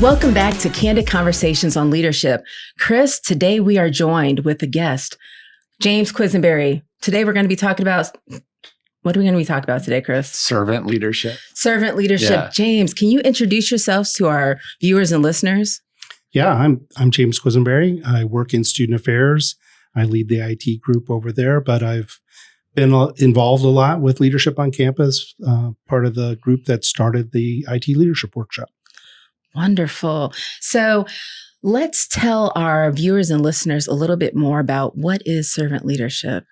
Welcome back to Candid Conversations on Leadership. Chris, today we are joined with a guest, James Quisenberry. Today we're going to be talking about, what are we going to be talking about today, Chris? Servant leadership. Servant leadership. Yeah. James, can you introduce yourselves to our viewers and listeners? Yeah, I'm James Quisenberry. I work in student affairs. I lead the IT group over there, but I've been involved a lot with leadership on campus, part of the group that started the IT leadership workshop. Wonderful. So let's tell our viewers and listeners a little bit more about what is servant leadership.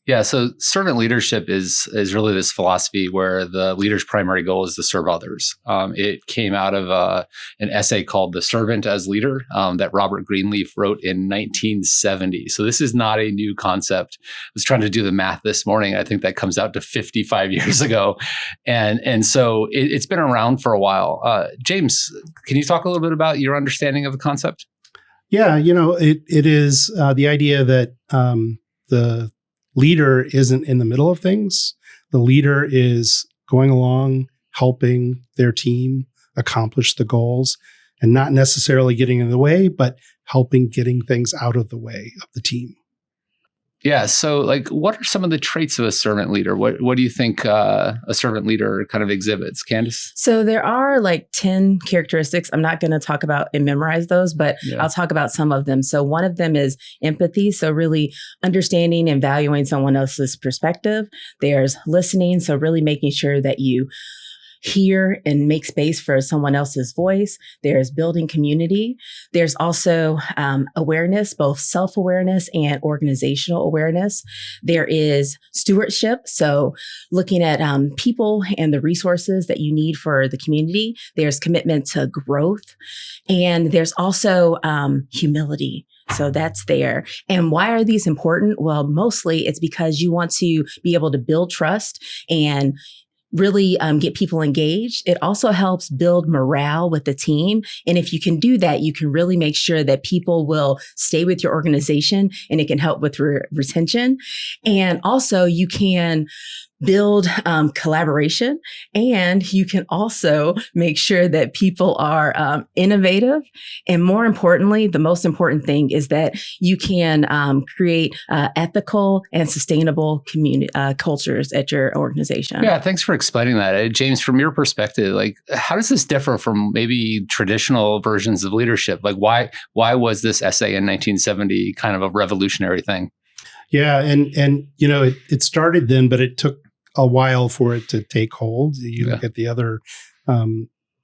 Yeah, so servant leadership is really this philosophy where the leader's primary goal is to serve others. It came out of an essay called "The Servant as Leader" that Robert Greenleaf wrote in 1970. So this is not a new concept. I was trying to do the math this morning. I think that comes out to 55 years ago, and so it's been around for a while. James, can you talk a little bit about your understanding of the concept? Yeah, it is the idea that the leader isn't in the middle of things. The leader is going along, helping their team accomplish the goals and not necessarily getting in the way, but helping getting things out of the way of the team. Yeah. So what are some of the traits of a servant leader? What do you think a servant leader kind of exhibits? Candice? So there are 10 characteristics. I'm not going to talk about and memorize those, but I'll talk about some of them. So one of them is empathy. So really understanding and valuing someone else's perspective. There's listening. So really making sure that you hear and make space for someone else's voice. There's building community. There's also awareness, both self-awareness and organizational awareness. There is stewardship. So looking at people and the resources that you need for the community. There's commitment to growth. And there's also humility. So that's there. And why are these important? Well, mostly it's because you want to be able to build trust and really get people engaged. It also helps build morale with the team. And if you can do that, you can really make sure that people will stay with your organization and it can help with retention. And also you can build collaboration, and you can also make sure that people are innovative. And more importantly, the most important thing is that you can create ethical and sustainable community cultures at your organization. Yeah, thanks for explaining that. James, from your perspective, how does this differ from maybe traditional versions of leadership? Why was this essay in 1970 kind of a revolutionary thing? Yeah, and it started then, but it took a while for it to take hold. You look at the other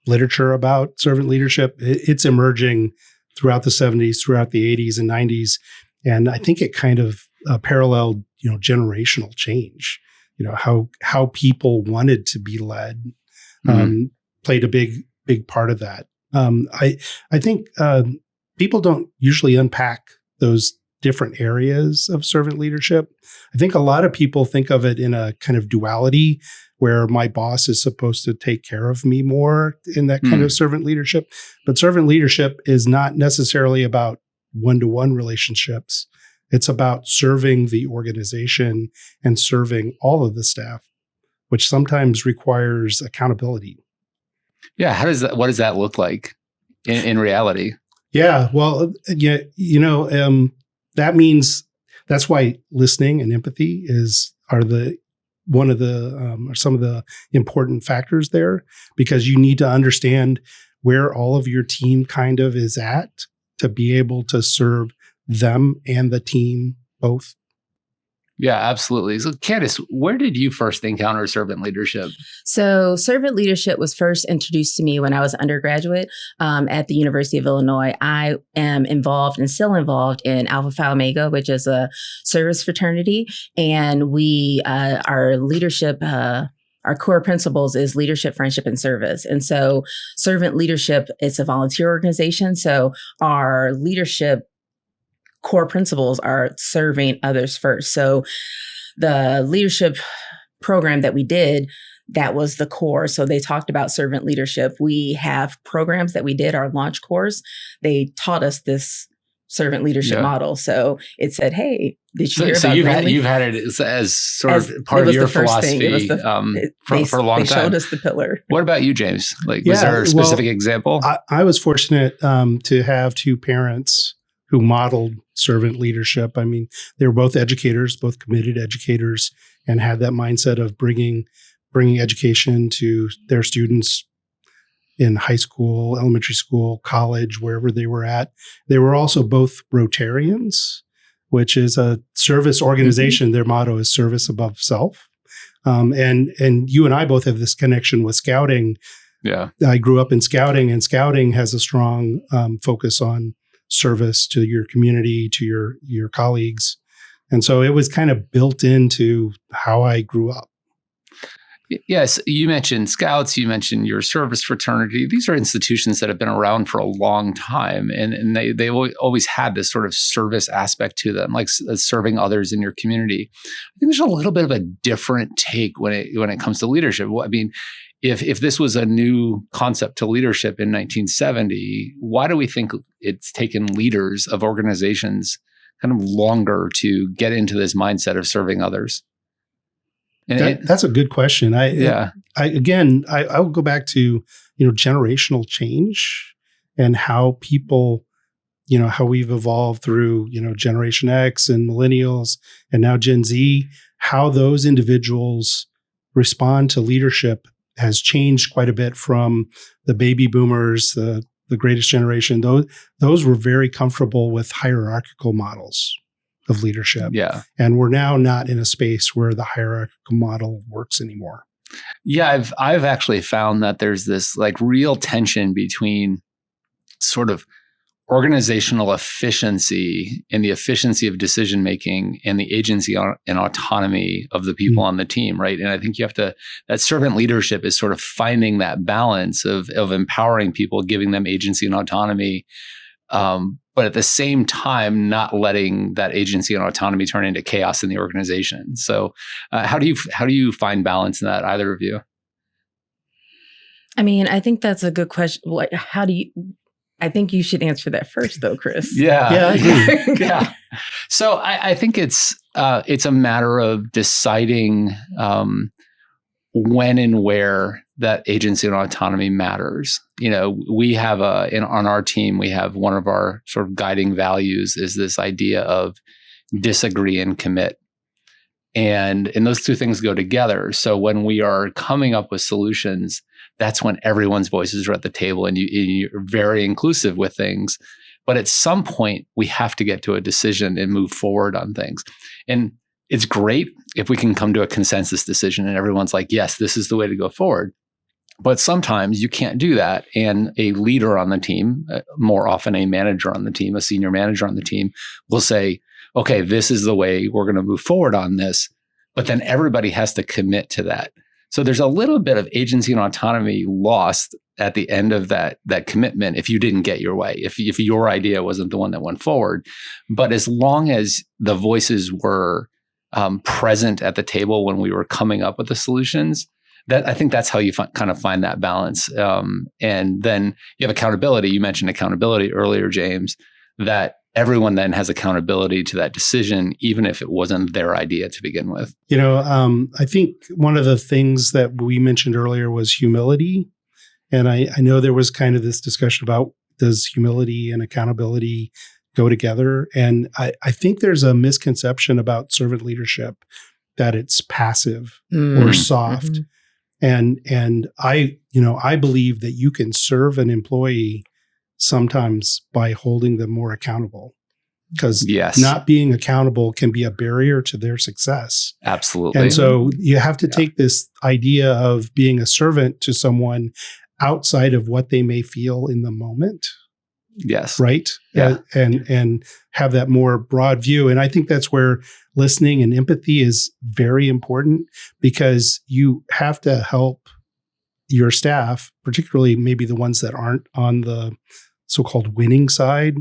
literature about servant leadership, it's emerging throughout the 70s, throughout the 80s and 90s. And I think it kind of paralleled, generational change. How people wanted to be led played a big part of that. I think people don't usually unpack those different areas of servant leadership. I think a lot of people think of it in a kind of duality where my boss is supposed to take care of me more in that kind of servant leadership. But servant leadership is not necessarily about one-to-one relationships. It's about serving the organization and serving all of the staff, which sometimes requires accountability. Yeah. What does that look like in reality? Yeah. Well, that means that's why listening and empathy are some of the important factors there, because you need to understand where all of your team kind of is at to be able to serve them and the team both. Yeah, absolutely. So Candice, where did you first encounter servant leadership? So servant leadership was first introduced to me when I was an undergraduate at the University of Illinois. I am involved and still involved in Alpha Phi Omega, which is a service fraternity. And our leadership, our core principles is leadership, friendship, and service. And so servant leadership, it's a volunteer organization. So our leadership core principles are serving others first. So the leadership program that we did, that was the core. So they talked about servant leadership. We have programs that we did, our launch course. They taught us this servant leadership model. So it said, hey, did you hear so about you've had it as sort of part of your philosophy for a long time. They showed us the pillar. What about you, James? Was there a specific example? I was fortunate to have two parents who modeled servant leadership. I mean, they were both educators, both committed educators, and had that mindset of bringing education to their students in high school, elementary school, college, wherever they were at. They were also both Rotarians, which is a service organization. Their motto is service above self. And you and I both have this connection with Scouting. Yeah, I grew up in Scouting, and Scouting has a strong focus on service to your community, to your colleagues. And so it was kind of built into how I grew up. Yes, you mentioned Scouts, you mentioned your service fraternity. These are institutions that have been around for a long time, and they always had this sort of service aspect to them, like serving others in your community. I think there's a little bit of a different take when it comes to leadership. I mean, if this was a new concept to leadership in 1970, why do we think it's taken leaders of organizations kind of longer to get into this mindset of serving others? And that's a good question. I will go back to, generational change and how people, how we've evolved through, Generation X and millennials and now Gen Z, how those individuals respond to leadership has changed quite a bit from the baby boomers, the greatest generation. Those were very comfortable with hierarchical models of leadership. Yeah. And we're now not in a space where the hierarchical model works anymore. Yeah, I've actually found that there's this like real tension between sort of organizational efficiency and the efficiency of decision making and the agency and autonomy of the people on the team, right? And I think that servant leadership is sort of finding that balance of empowering people, giving them agency and autonomy, but at the same time, not letting that agency and autonomy turn into chaos in the organization. So, how do you find balance in that, either of you? I mean, I think that's a good question. I think you should answer that first, though, Chris. Yeah. Yeah. So I think it's a matter of deciding when and where that agency and autonomy matters. We have on our team, we have one of our sort of guiding values is this idea of disagree and commit. And those two things go together. So when we are coming up with solutions, that's when everyone's voices are at the table and you're very inclusive with things. But at some point, we have to get to a decision and move forward on things. And it's great if we can come to a consensus decision and everyone's like, yes, this is the way to go forward. But sometimes you can't do that. And a leader on the team, more often a manager on the team, a senior manager on the team, will say, okay, this is the way we're going to move forward on this. But then everybody has to commit to that. So there's a little bit of agency and autonomy lost at the end of that commitment if you didn't get your way, if your idea wasn't the one that went forward. But as long as the voices were present at the table when we were coming up with the solutions, I think that's how you kind of find that balance. And then you have accountability. You mentioned accountability earlier, James, that everyone then has accountability to that decision, even if it wasn't their idea to begin with. I think one of the things that we mentioned earlier was humility. And I know there was kind of this discussion about, does humility and accountability go together? And I think there's a misconception about servant leadership that it's passive or soft. And I believe that you can serve an employee sometimes by holding them more accountable, because not being accountable can be a barrier to their success. Absolutely. And so you have to take this idea of being a servant to someone outside of what they may feel in the moment. Yes. Right. Yeah. And have that more broad view. And I think that's where listening and empathy is very important, because you have to help your staff, particularly maybe the ones that aren't on the so-called winning side,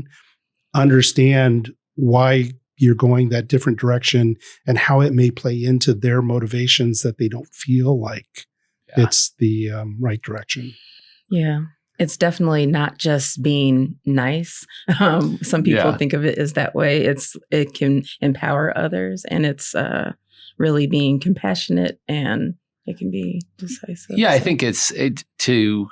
understand why you're going that different direction and how it may play into their motivations that they don't feel like it's the right direction. Yeah. It's definitely not just being nice. Some people think of it as that way. It can empower others, and it's really being compassionate, and it can be decisive. Yeah, I think to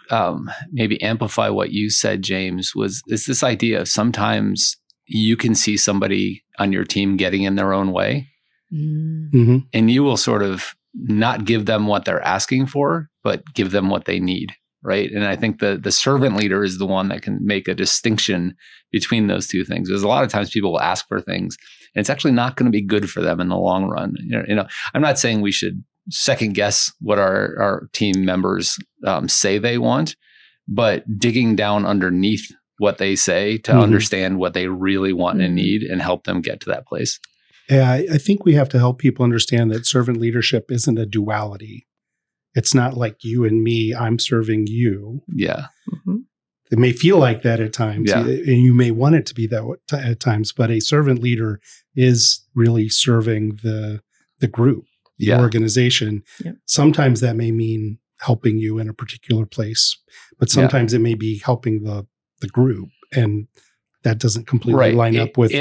maybe amplify what you said, James, is this idea of sometimes you can see somebody on your team getting in their own way, and you will sort of not give them what they're asking for, but give them what they need. Right. And I think the servant leader is the one that can make a distinction between those two things. Because a lot of times people will ask for things and it's actually not going to be good for them in the long run. You know, I'm not saying we should second guess what our team members say they want, but digging down underneath what they say to understand what they really want and need and help them get to that place. Yeah, I think we have to help people understand that servant leadership isn't a duality. It's not like you and me, I'm serving you. Yeah. It may feel like that at times, and you may want it to be that at times, but a servant leader is really serving the group, the organization. Yep. Sometimes that may mean helping you in a particular place, but sometimes it may be helping the group, and that doesn't completely line up with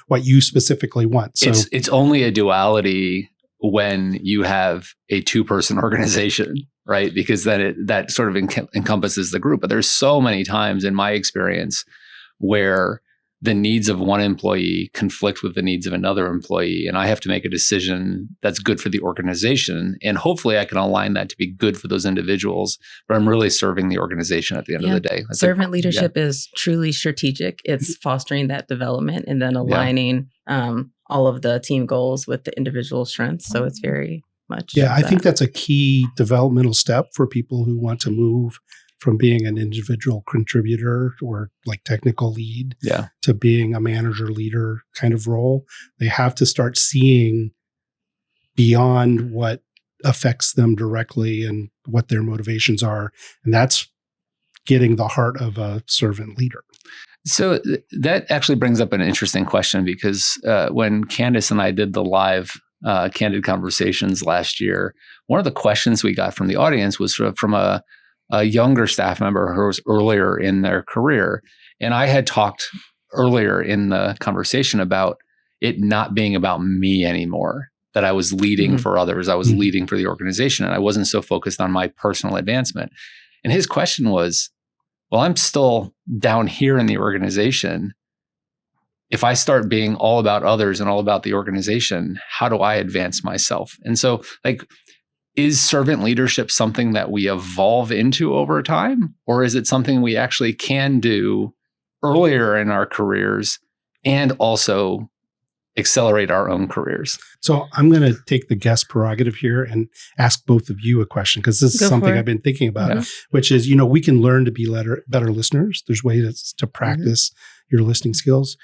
what you specifically want. So it's only a duality when you have a two-person organization, right? Because then that sort of encompasses the group. But there's so many times in my experience where the needs of one employee conflict with the needs of another employee, and I have to make a decision that's good for the organization. And hopefully I can align that to be good for those individuals, but I'm really serving the organization at the end of the day. Servant leadership is truly strategic. It's fostering that development and then aligning all of the team goals with the individual strengths. So it's very much. Yeah, I think that's a key developmental step for people who want to move from being an individual contributor or like technical lead to being a manager leader kind of role. They have to start seeing beyond what affects them directly and what their motivations are. And that's getting the heart of a servant leader. So that actually brings up an interesting question, because when Candice and I did the live Candid Conversations last year, one of the questions we got from the audience was from a younger staff member who was earlier in their career. And I had talked earlier in the conversation about it not being about me anymore, that I was leading for others. I was leading for the organization, and I wasn't so focused on my personal advancement. And his question was, well, I'm still down here in the organization. If I start being all about others and all about the organization, how do I advance myself? And so, is servant leadership something that we evolve into over time? Or is it something we actually can do earlier in our careers and also accelerate our own careers? So I'm going to take the guest prerogative here and ask both of you a question, because this is something I've been thinking about, which is, we can learn to be better listeners. There's ways to practice your listening skills.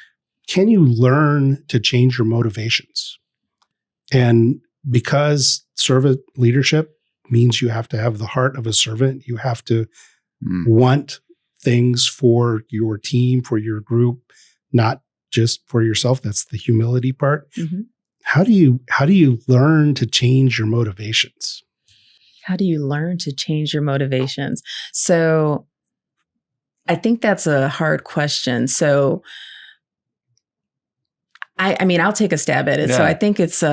Can you learn to change your motivations? And because servant leadership means you have to have the heart of a servant, you have to want things for your team, for your group, not just for yourself. That's the humility part. How do you learn to change your motivations? How do you learn to change your motivations? So I think that's a hard question. So I mean, I'll take a stab at it. So I think it's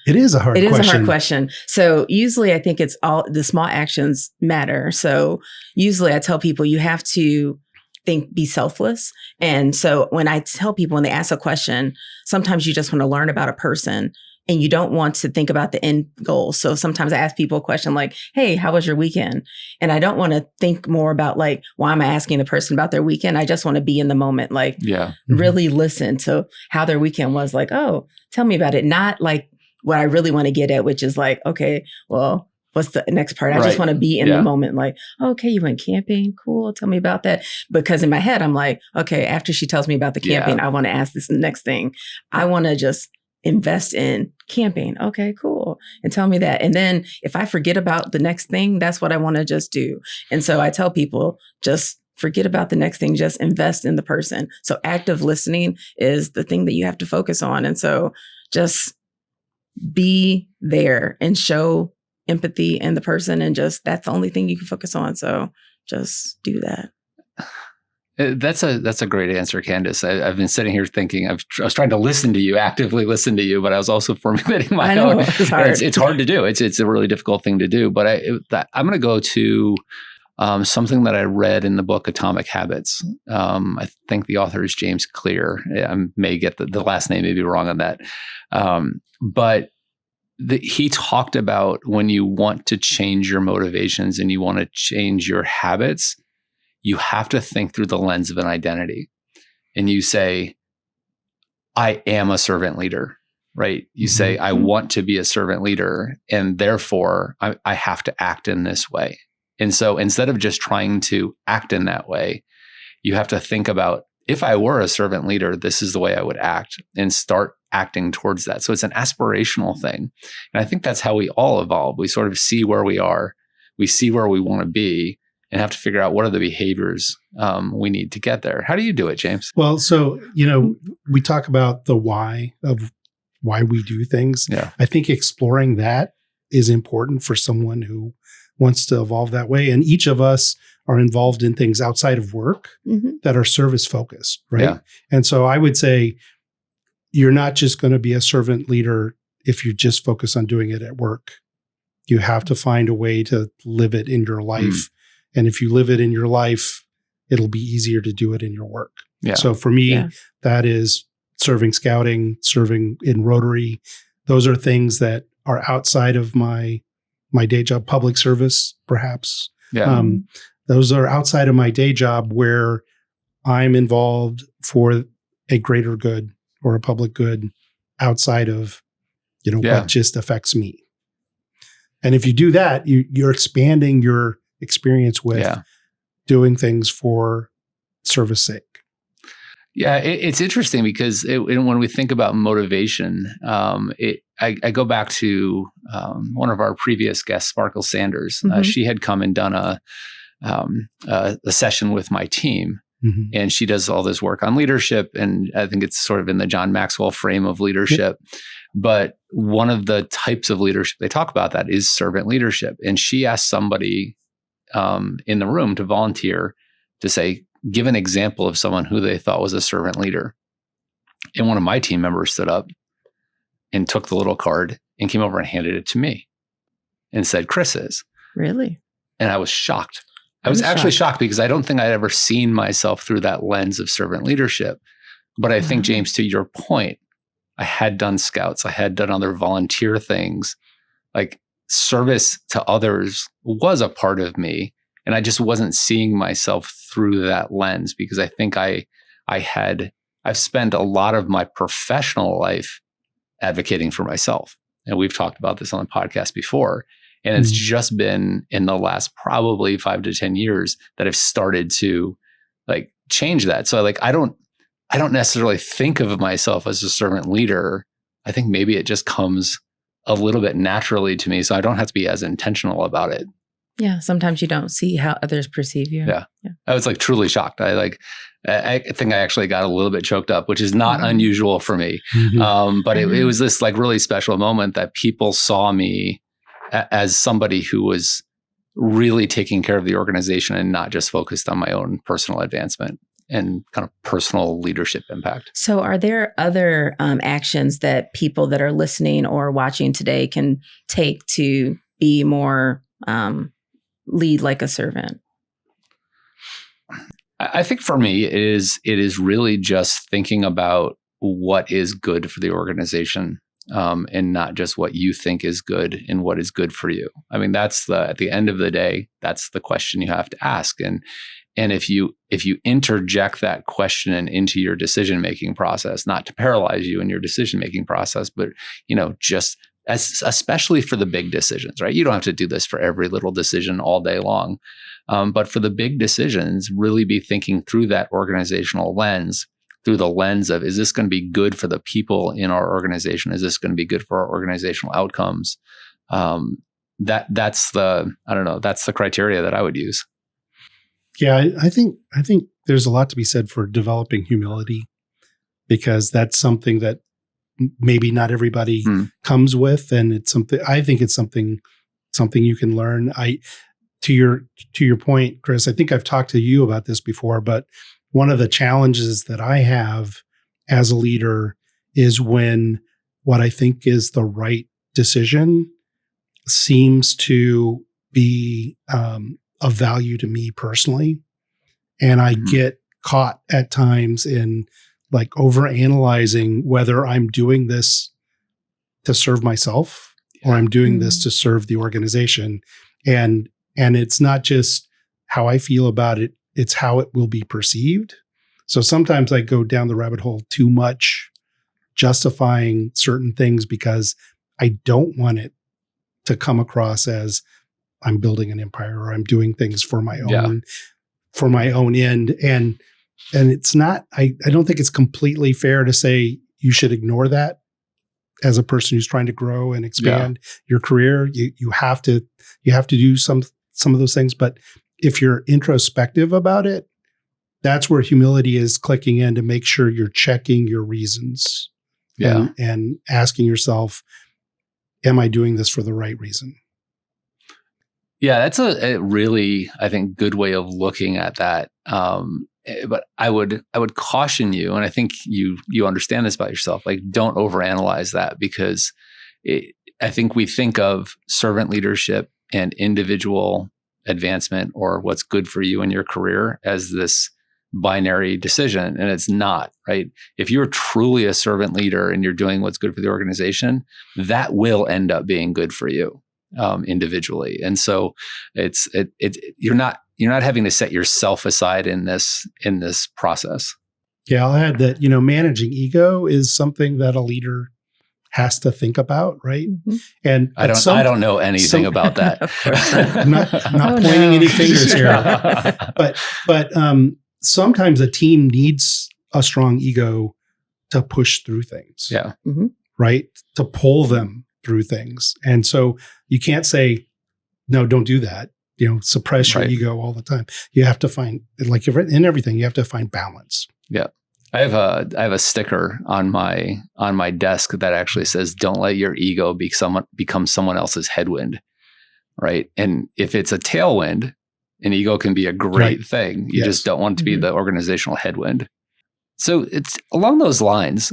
it is a hard question. It is a hard question. So usually I think it's all the small actions matter. So usually I tell people you have to be selfless. And so when I tell people, when they ask a question, sometimes you just want to learn about a person and you don't want to think about the end goal. So sometimes I ask people a question like, hey, how was your weekend? And I don't want to think more about why am I asking the person about their weekend? I just want to be in the moment, really listen to how their weekend was. Oh, tell me about it. Not what I really want to get at, which is okay, well, what's the next part? I just want to be in the moment. Okay, you went camping. Cool. Tell me about that. Because in my head, I'm okay, after she tells me about the camping, I want to ask this next thing. I want to just invest in camping. Okay, cool. And tell me that. And then if I forget about the next thing, that's what I want to just do. And so I tell people, just forget about the next thing, just invest in the person. So active listening is the thing that you have to focus on. And so just be there and show empathy in the person, and just that's the only thing you can focus on. So just do that. That's a great answer, Candice. I've been sitting here thinking, I was trying to actively listen to you, but I was also formulating my own. It's hard. It's hard to do. It's a really difficult thing to do. But I'm going to go to something that I read in the book Atomic Habits. I think the author is James Clear. I may get the last name may be wrong on that. But he talked about when you want to change your motivations and you want to change your habits, you have to think through the lens of an identity. And you say, I am a servant leader, right? You say, I want to be a servant leader, and therefore I have to act in this way. And so instead of just trying to act in that way, you have to think about, if I were a servant leader, this is the way I would act, and start acting towards that. So it's an aspirational thing. And I think that's how we all evolve. We sort of see where we are, we see where we want to be, and have to figure out what are the behaviors we need to get there. How do you do it, James? Well, so, we talk about the why of why we do things. Yeah. I think exploring that is important for someone who wants to evolve that way. And each of us are involved in things outside of work that are service focused, right? Yeah. And so I would say you're not just going to be a servant leader if you just focus on doing it at work. You have to find a way to live it in your life. And if you live it in your life, it'll be easier to do it in your work. Yeah. So for me, that is serving scouting, serving in Rotary. Those are things that are outside of my day job, public service, perhaps. Yeah. Those are outside of my day job where I'm involved for a greater good or a public good outside of, what just affects me. And if you do that, you're expanding your experience with doing things for service sake. Yeah, it's interesting because when we think about motivation, I go back to one of our previous guests, Sparkle Sanders. She had come and done a session with my team, and she does all this work on leadership, and I think it's sort of in the John Maxwell frame of leadership. But one of the types of leadership they talk about that is servant leadership, and she asked somebody in the room to volunteer to say, give an example of someone who they thought was a servant leader. And one of my team members stood up and took the little card and came over and handed it to me and said, Chris is. Really? And I was shocked. I was actually shocked because I don't think I'd ever seen myself through that lens of servant leadership. But I think, James, to your point, I had done scouts. I had done other volunteer things. Like, service to others was a part of me. And I just wasn't seeing myself through that lens because I think I've spent a lot of my professional life advocating for myself. And we've talked about this on the podcast before. And it's just been in the last probably 5 to 10 years that I've started to change that. So I don't necessarily think of myself as a servant leader. I think maybe it just comes a little bit naturally to me. So I don't have to be as intentional about it. Yeah. Sometimes you don't see how others perceive you. Yeah. I was truly shocked. I think I actually got a little bit choked up, which is not unusual for me. But it was this really special moment that people saw me as somebody who was really taking care of the organization and not just focused on my own personal advancement and kind of personal leadership impact. So are there other actions that people that are listening or watching today can take to be more lead like a servant? I think for me, it is really just thinking about what is good for the organization, and not just what you think is good and what is good for you. I mean, at the end of the day, that's the question you have to ask. And if you interject that question into your decision-making process, not to paralyze you in your decision-making process, but just especially for the big decisions, right? You don't have to do this for every little decision all day long. But for the big decisions, really be thinking through that organizational lens, through the lens of, is this going to be good for the people in our organization? Is this going to be good for our organizational outcomes? That's the criteria that I would use. Yeah, I think there's a lot to be said for developing humility, because that's something that maybe not everybody comes with, and I think it's something something you can learn. To your point, Chris, I think I've talked to you about this before, but one of the challenges that I have as a leader is when what I think is the right decision seems to be of value to me personally. And I get caught at times in like overanalyzing whether I'm doing this to serve myself or I'm doing this to serve the organization. And it's not just how I feel about it, it's how it will be perceived. So sometimes I go down the rabbit hole too much, justifying certain things because I don't want it to come across as I'm building an empire or I'm doing things for my own end. And it's not, I don't think it's completely fair to say you should ignore that as a person who's trying to grow and expand your career. You have to do some of those things. But if you're introspective about it, that's where humility is clicking in to make sure you're checking your reasons and asking yourself, am I doing this for the right reason? Yeah, that's a really, I think, good way of looking at that. But I would caution you, and I think you understand this about yourself, like don't overanalyze that, because I think we think of servant leadership and individual advancement or what's good for you in your career as this binary decision, and it's not, right? If you're truly a servant leader and you're doing what's good for the organization, that will end up being good for you individually. And so you're not having to set yourself aside in this process. Yeah, I'll add that, managing ego is something that a leader has to think about, right? Mm-hmm. And I don't know anything about that. not pointing any fingers here. But sometimes a team needs a strong ego to push through things. Yeah. Mm-hmm. Right? To pull them through things. And so you can't say, no, don't do that. Suppress your ego all the time. You have to find, like in everything, you have to find balance. Yeah. I have a sticker on my desk that actually says, don't let your ego become someone else's headwind. Right. And if it's a tailwind, an ego can be a great thing. You just don't want it to be the organizational headwind. So it's along those lines.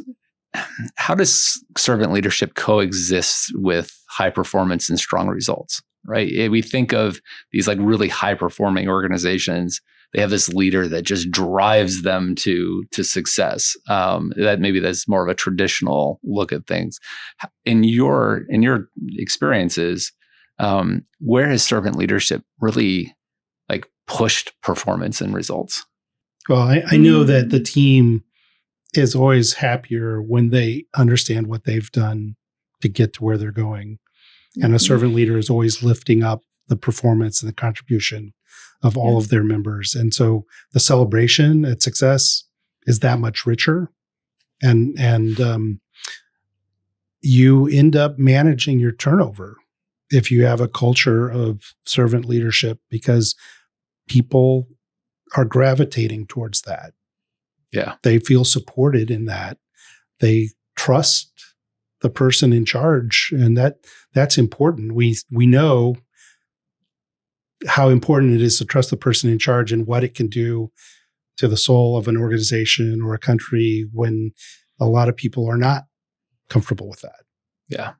How does servant leadership coexist with high performance and strong results? Right. We think of these like really high performing organizations. They have this leader that just drives them to success. That's more of a traditional look at things. In your experiences, where has servant leadership really like pushed performance and results? Well, I know that the team is always happier when they understand what they've done to get to where they're going. And a servant leader is always lifting up the performance and the contribution of all of their members. And so the celebration at success is that much richer. And you end up managing your turnover if you have a culture of servant leadership, because people are gravitating towards that. Yeah. They feel supported in that. They trust the person in charge, and that's important. We know how important it is to trust the person in charge and what it can do to the soul of an organization or a country when a lot of people are not comfortable with that. Yeah.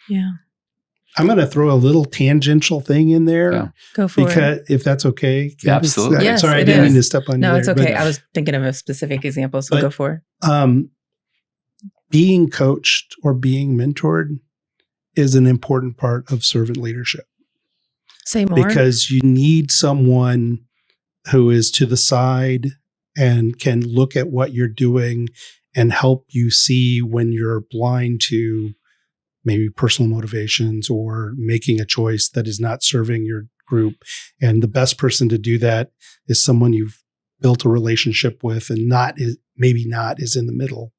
Yeah. I'm going to throw a little tangential thing in there. Yeah. Go for it. If that's okay. Yeah, absolutely. Yes, sorry, I didn't mean to step on you. No, it's okay. But, I was thinking of a specific example, so go for it. Being coached or being mentored is an important part of servant leadership. Say more. Because you need someone who is to the side and can look at what you're doing and help you see when you're blind to maybe personal motivations or making a choice that is not serving your group. And the best person to do that is someone you've built a relationship with and maybe not is in the middle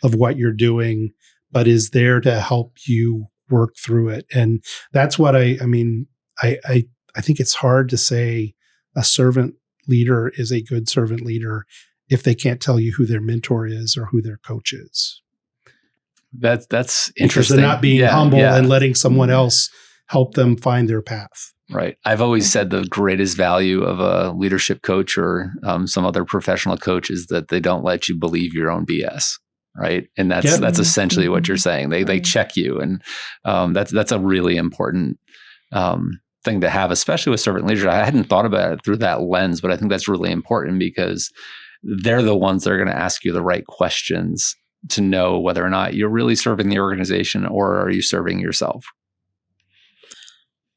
of what you're doing, but is there to help you work through it. And that's what I think it's hard to say a servant leader is a good servant leader if they can't tell you who their mentor is or who their coach is. That's interesting. Because they're not being humble and letting someone else help them find their path. Right. I've always said the greatest value of a leadership coach or some other professional coach is that they don't let you believe your own BS. Right. And that's essentially what you're saying. They check you. And that's a really important thing to have, especially with servant leadership. I hadn't thought about it through that lens, but I think that's really important because they're the ones that are going to ask you the right questions to know whether or not you're really serving the organization or are you serving yourself.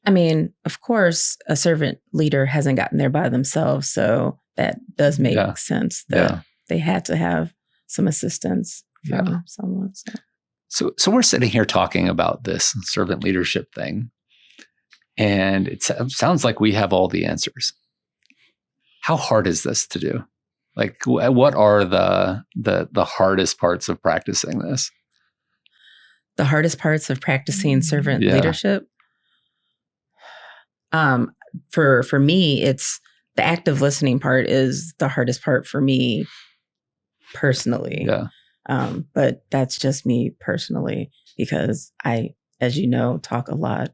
I mean, of course, a servant leader hasn't gotten there by themselves. So that does make sense that they had to have some assistance from someone. So we're sitting here talking about this servant leadership thing, and it sounds like we have all the answers. How hard is this to do? Like, what are the hardest parts of practicing this? The hardest parts of practicing servant leadership? For me, it's the active listening part is the hardest part for me personally. Yeah. But that's just me personally because I, as you know, talk a lot.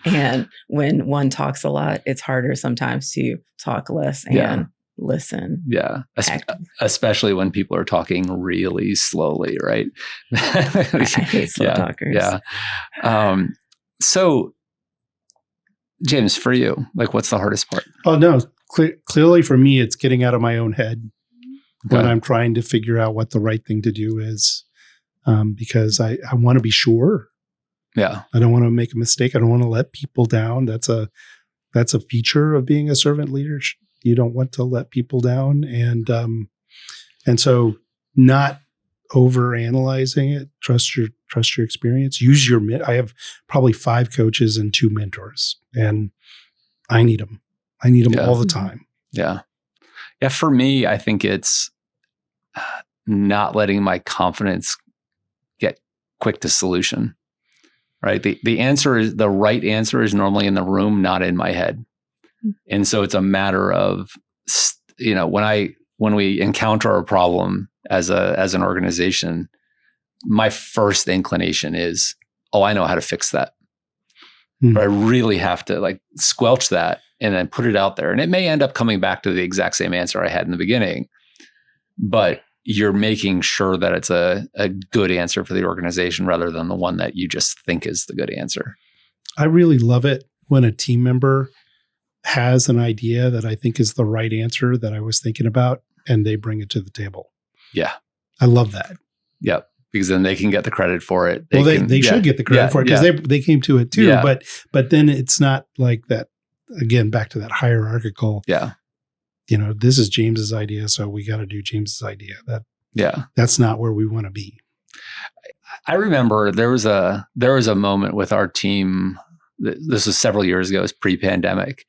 And when one talks a lot, it's harder sometimes to talk less and listen. Yeah. Especially when people are talking really slowly, right? I hate slow talkers. Yeah. So James, for you, like, what's the hardest part? Oh, no. Clearly for me, it's getting out of my own head when I'm trying to figure out what the right thing to do is, because I want to be sure. Yeah. I don't want to make a mistake. I don't want to let people down. That's a feature of being a servant leader. You don't want to let people down. And so not over analyzing it, trust your experience, I have probably 5 coaches and 2 mentors, and I need them all the time. Yeah. Yeah. For me, I think it's not letting my confidence get quick to solution, right? The right answer is normally in the room, not in my head. And so it's a matter of, when we encounter a problem as an organization, my first inclination is, I know how to fix that. But I really have to squelch that and then put it out there. And it may end up coming back to the exact same answer I had in the beginning, but you're making sure that it's a good answer for the organization rather than the one that you just think is the good answer. I really love it when a team member has an idea that I think is the right answer that I was thinking about, and they bring it to the table. Yeah. I love that. Yeah. Because then they can get the credit for it. They should get the credit for it because they came to it too. Yeah. But then it's not like that, again, back to that hierarchical. Yeah. This is James's idea, so we got to do James's idea. That's not where we want to be. I remember there was a moment with our team. This was several years ago. It was pre-pandemic.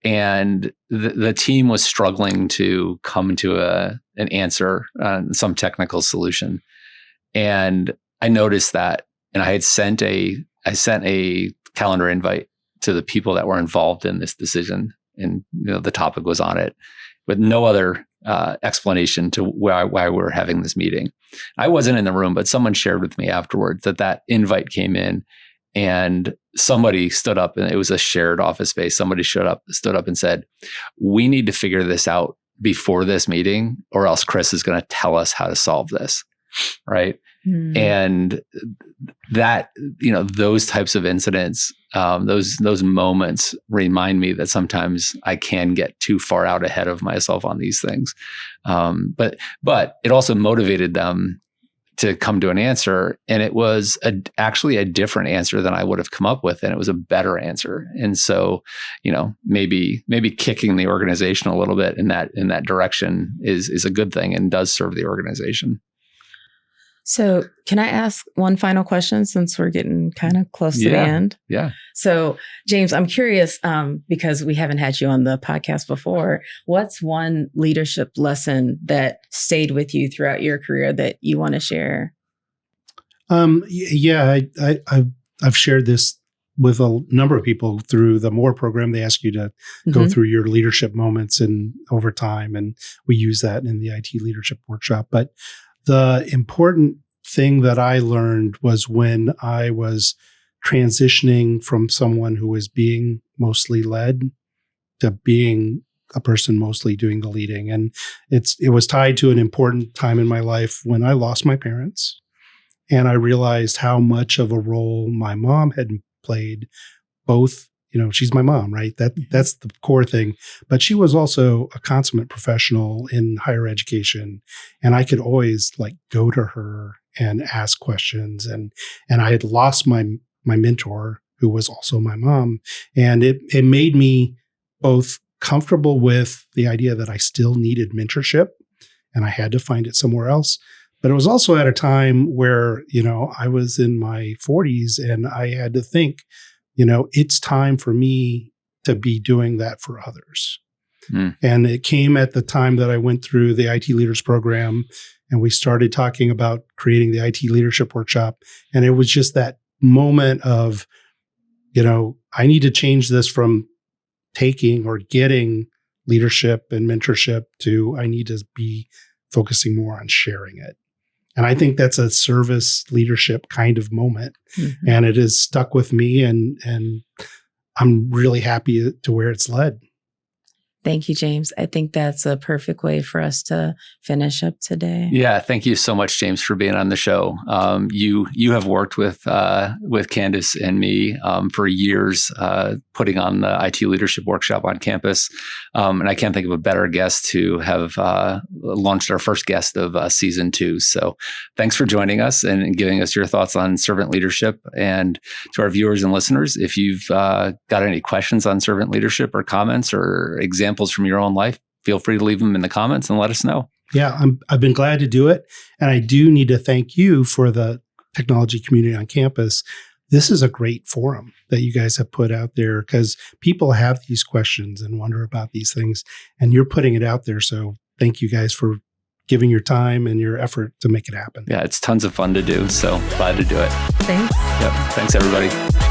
And the team was struggling to come to an answer on some technical solution. And I noticed that, and I had sent a calendar invite to the people that were involved in this decision, and the topic was on it, with no other explanation to why we were having this meeting. I wasn't in the room, but someone shared with me afterwards that invite came in, and somebody stood up, and it was a shared office space. Somebody stood up and said, "We need to figure this out before this meeting, or else Chris is going to tell us how to solve this." Right. And that, those types of incidents, those moments remind me that sometimes I can get too far out ahead of myself on these things. But it also motivated them to come to an answer. And it was actually a different answer than I would have come up with. And it was a better answer. And so, maybe kicking the organization a little bit in that direction is a good thing and does serve the organization. So can I ask one final question since we're getting kind of close to the end? Yeah. So James, I'm curious, because we haven't had you on the podcast before, what's one leadership lesson that stayed with you throughout your career that you want to share? I've shared this with a number of people through the MORE program. They ask you to go through your leadership moments and over time, and we use that in the IT leadership workshop. But the important thing that I learned was when I was transitioning from someone who was being mostly led to being a person mostly doing the leading. And it was tied to an important time in my life when I lost my parents. And I realized how much of a role my mom had played, both, she's my mom, right? That's the core thing. But she was also a consummate professional in higher education. And I could always go to her and ask questions. And I had lost my mentor, who was also my mom. And it made me both comfortable with the idea that I still needed mentorship and I had to find it somewhere else. But it was also at a time where, I was in my 40s and I had to think, it's time for me to be doing that for others. And it came at the time that I went through the IT Leaders Program and we started talking about creating the IT Leadership Workshop. And it was just that moment of, I need to change this from taking or getting leadership and mentorship to I need to be focusing more on sharing it. And I think that's a service leadership kind of moment. And it has stuck with me and I'm really happy to where it's led. Thank you, James. I think that's a perfect way for us to finish up today. Yeah, thank you so much, James, for being on the show. You have worked with Candice and me for years, putting on the IT Leadership Workshop on campus, and I can't think of a better guest to have launched our first guest of season 2. So, thanks for joining us and giving us your thoughts on servant leadership. And to our viewers and listeners, if you've got any questions on servant leadership or comments or examples from your own life, feel free to leave them in the comments and let us know. Yeah, I've been glad to do it. And I do need to thank you for the technology community on campus. This is a great forum that you guys have put out there because people have these questions and wonder about these things, and you're putting it out there. So thank you guys for giving your time and your effort to make it happen. Yeah, it's tons of fun to do. So glad to do it. Thanks. Yep. Thanks, everybody.